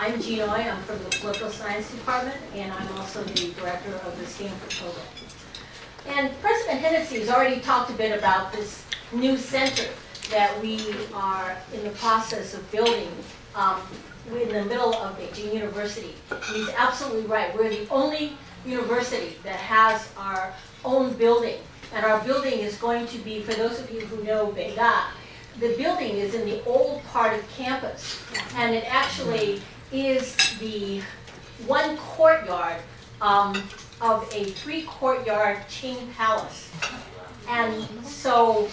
I'm Jean Oy. I'm from the Political Science Department, and I'm also the director of the Stanford program. And President Hennessy has already talked a bit about this new center that we are in the process of building in the middle of Beijing University. And he's absolutely right. We're the only university that has our own building. And our building is going to be, for those of you who know Beida, the building is in the old part of campus. And it actually is the one courtyard of a 3-courtyard Qing palace. And so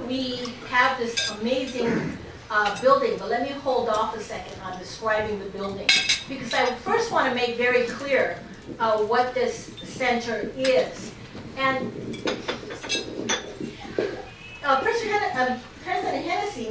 we have this amazing building, but let me hold off a second on describing the building, because I first want to make very clear what this center is. And President Hennessy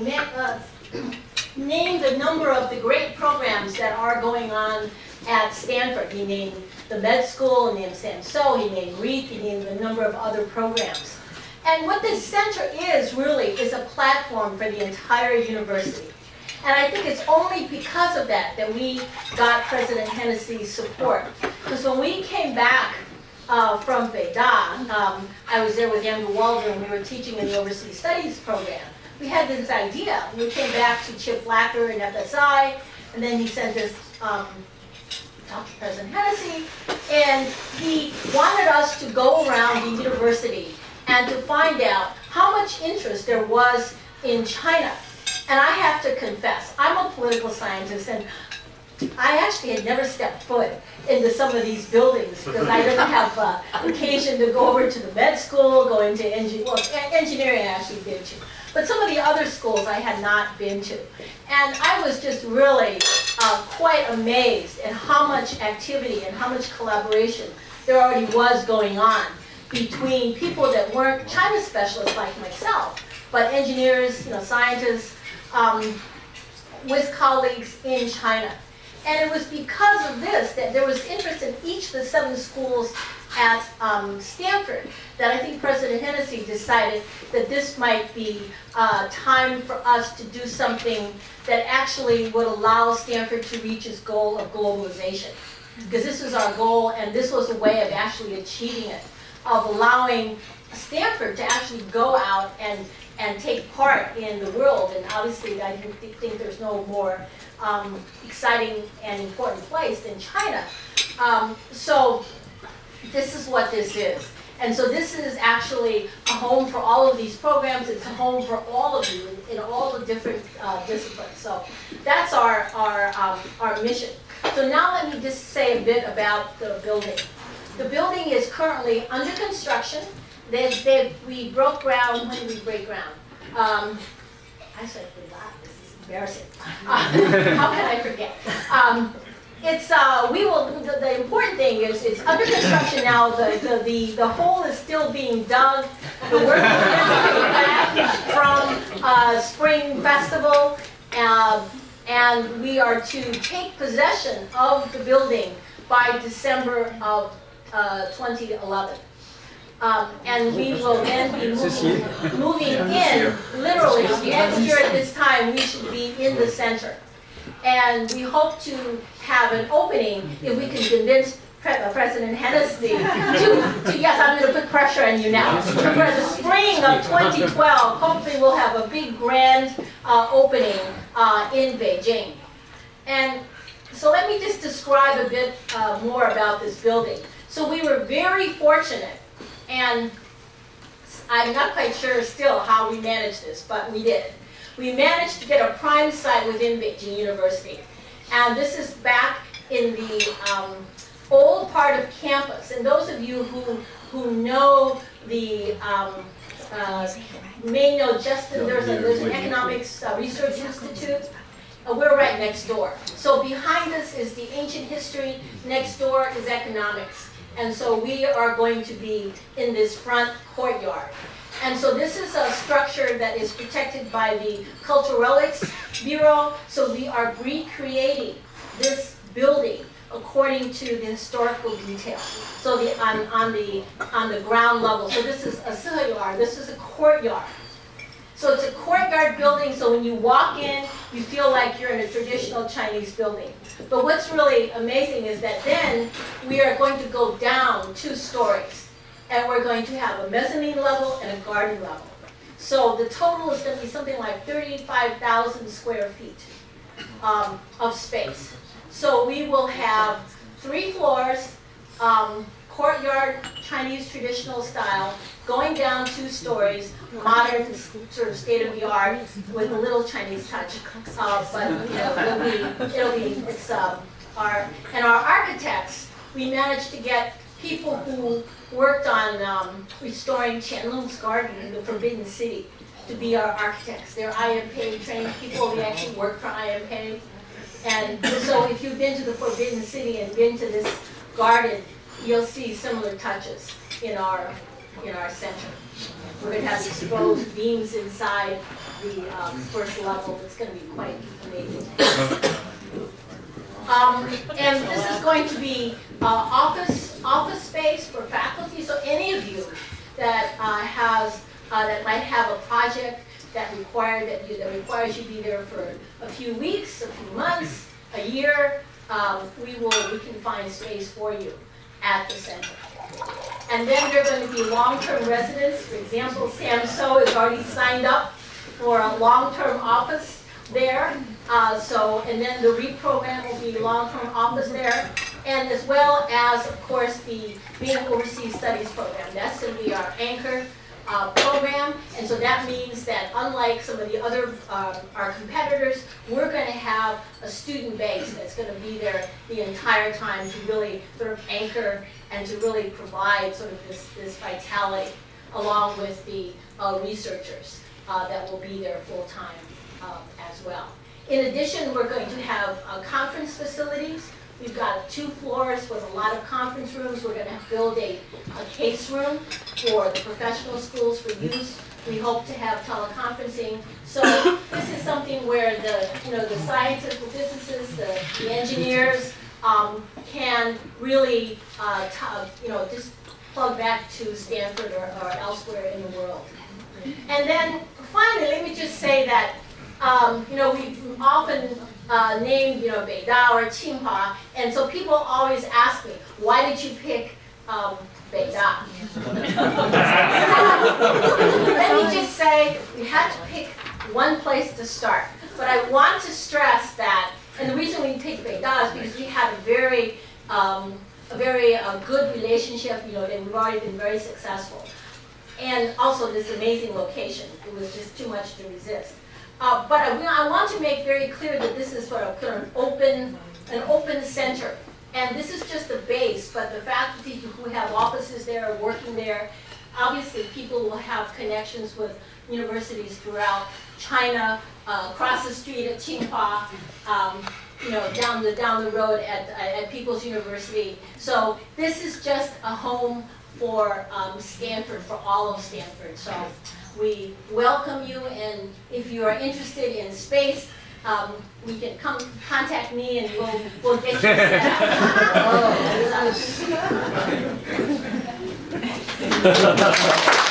named a number of the great programs that are going on at Stanford. He named the med school, he named SAMSO, he named REAP, he named a number of other programs. And what this center is really is a platform for the entire university. And I think it's only because of that that we got President Hennessy's support. Because when we came back from Beida, I was there with Younger Waldron, and we were teaching in the Overseas Studies program. We had this idea. We came back to Chip Blacker and FSI, and then he sent us talk to President Hennessy, and he wanted us to go around the university and to find out how much interest there was in China. And I have to confess, I'm a political scientist, and I actually had never stepped foot into some of these buildings because I didn't have occasion to go over to the med school, going to engineering I actually did too. But some of the other schools I had not been to. And I was just really quite amazed at how much activity and how much collaboration there already was going on between people that weren't China specialists like myself, but engineers, scientists, with colleagues in China. And it was because of this that there was interest in each of the 7 schools at Stanford that I think President Hennessy decided that this might be time for us to do something that actually would allow Stanford to reach its goal of globalization. Because this was our goal, and this was a way of actually achieving it, of allowing Stanford to actually go out and take part in the world. And obviously I think there's no more exciting and important place than China. So this is what this is. And so this is actually a home for all of these programs. It's a home for all of you in all the different disciplines. So that's our mission. So now let me just say a bit about the building. The building is currently under construction. We broke ground. When did we break ground? Actually, I forgot. This is embarrassing. How can I forget? The important thing is it's under construction now. The hole is still being dug. The work is back from Spring Festival, and we are to take possession of the building by December of 2011. And we will then be moving in, literally, next year at this time, we should be in the center. And we hope to have an opening if we can convince President Hennessy to yes, I'm going to put pressure on you now. For the spring of 2012, hopefully we'll have a big grand opening in Beijing. And so let me just describe a bit more about this building. So we were very fortunate, and I'm not quite sure still how we managed this, but we did. We managed to get a prime site within Beijing University. And this is back in the old part of campus. And those of you who know the, may know Justin, there's an economics research institute. We're right next door. So behind us is the ancient history, next door is economics. And so we are going to be in this front courtyard. And so this is a structure that is protected by the Cultural Relics Bureau. So we are recreating this building according to the historical details. So on the ground level. So this is a siheyuar, this is a courtyard. So it's a courtyard building, so when you walk in, you feel like you're in a traditional Chinese building. But what's really amazing is that then we are going to go down 2 stories. And we're going to have a mezzanine level and a garden level. So the total is going to be something like 35,000 square feet of space. So we will have 3 floors, courtyard, Chinese traditional style, going down 2 stories, modern, sort of state-of-the-art, with a little Chinese touch. But you know, our architects, we managed to get people who worked on restoring Qianlong's garden in the Forbidden City to be our architects. They're IMPA trained people. They actually work for IMPA. And so if you've been to the Forbidden City and been to this garden, you'll see similar touches in our center. We're going to have exposed beams inside the first level. It's going to be quite amazing. And this is going to be office space for faculty. So any of you that that might have a project that requires you be there for a few weeks, a few months, a year, we can find space for you at the center. And then there are going to be long-term residents. For example, Sam So is already signed up for a long-term office there. And then the REAP program will be long-term office there. And as well as, of course, the Being Overseas Studies program. That's going to be our anchor program. And so that means that unlike some of the other, our competitors, we're going to have a student base that's going to be there the entire time to really sort of anchor and to really provide sort of this vitality along with the researchers that will be there full time as well. In addition, we're going to have conference facilities. We've got 2 floors with a lot of conference rooms. We're going to build a case room for the professional schools for use. We hope to have teleconferencing. So this is something where the scientists, the physicists, the engineers can really just plug back to Stanford or elsewhere in the world. And then finally, let me just say that we often named Beida or Tsinghua, and so people always ask me, why did you pick Beida? Let me just say, we had to pick one place to start. But I want to stress that, and the reason we picked Beida is because we had a very good relationship, and we've already been very successful. And also this amazing location. It was just too much to resist. But I want to make very clear that this is sort of an open center. And this is just the base, but the faculty who have offices there, working there, obviously people will have connections with universities throughout China, across the street at Tsinghua, down the road at People's University. So this is just a home for Stanford, for all of Stanford. So we welcome you, and if you are interested in space, we can contact me, and we'll get you set up.